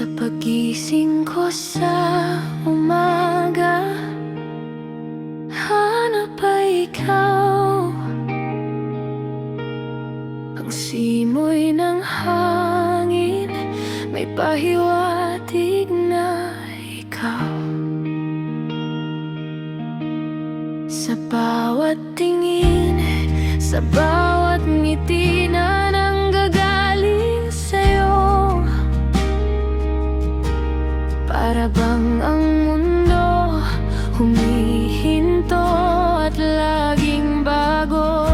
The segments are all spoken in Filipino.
Sa pagising ko sa umaga, hanap ay ikaw. Ang simoy ng hangin, may pahiwatig na ikaw. Sa bawat tingin, sa bawat ngiti na nanggagaling sa'yo, para bang ang mundo humihinto at laging bago.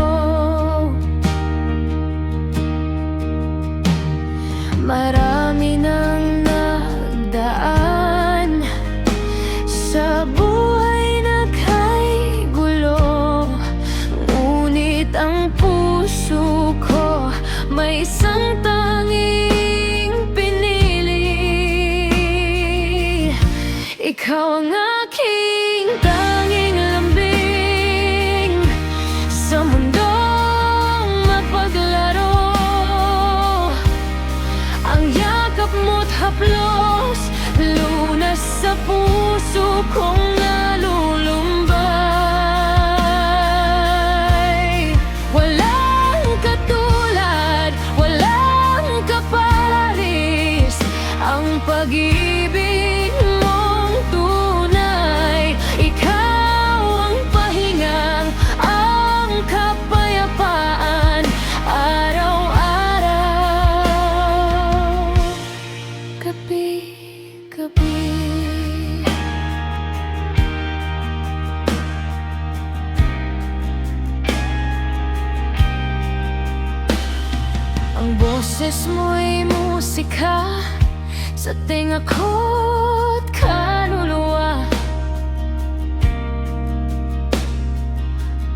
Marami nang nagdaan sa buhay na kay gulo, ngunit ang puso ko may isang tanging pinili. Ikaw ang aking tanging lambing sa mundong mapaglaro. Ang yakap mo't haplos, lunas sa puso kong nalulumbay. Walang katulad, walang kaparis, ang pag-ibig mong tunay. Ikaw ang pahingang, ang kapayapaan, araw-araw, gabi-gabi. Ang boses mo'y musika sa tenga ko't kaluluwa.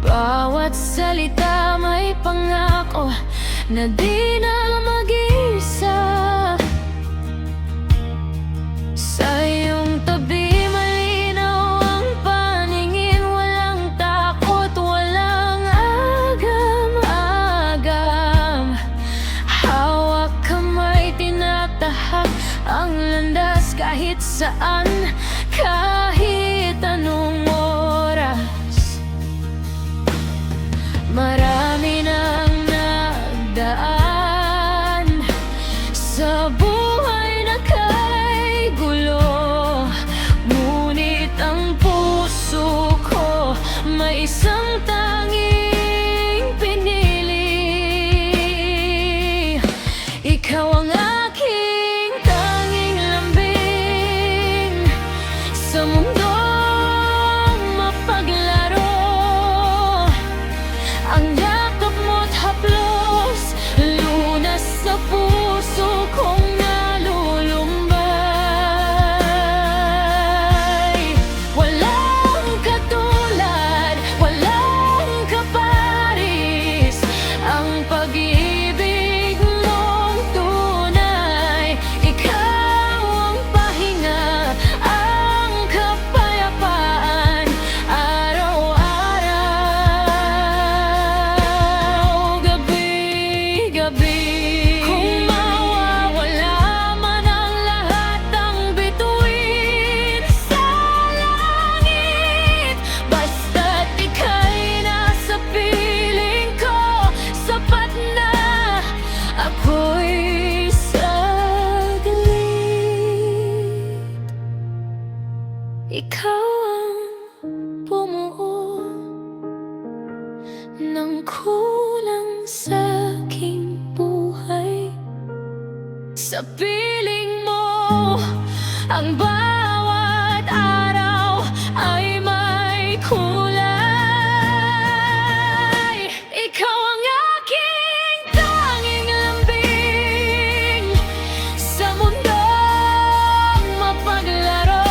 Bawat salita may pangako na di na mag-isa. Sa iyong tabi malinaw ang paningin, walang takot, walang agam-agam. Hawak kamay, tinatahak ang landas kahit saan, kahit anong oras. Marami nang nagdaan sa buhay na kay gulo, ngunit ang puso ko may isang tanging pinili. Ikaw ang aking tanging lambing sa mundong mapaglaro. Ang yakap mo't haplos, lunas sa puso kong nalulumbay. Walang katulad, walang kaparis, ang pag-ibig mong tunay. Ikaw ang pahinga, ang kapayapaan, araw-araw, gabi-gabi. Kung mawawala man ang lahat ng bituin sa langit, basta't ika'y nasa piling ko, sapat na. Ako'y saglit, ikaw ang bumuo ng kulang sa aking buhay. Sa piling mo, ang bawat araw ay may kulay. Ikaw ang aking tanging lambing sa mundong mapaglaro.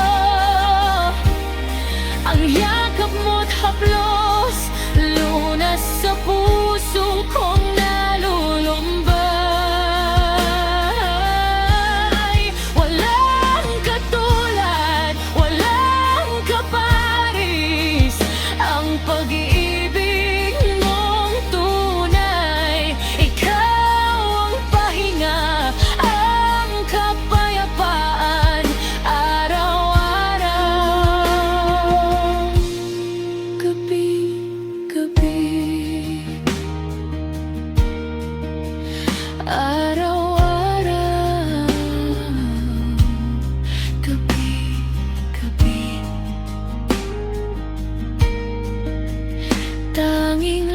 Ang yakap mo't haplos, lunas sa puso kong nalulumbay. Walang katulad, walang tanging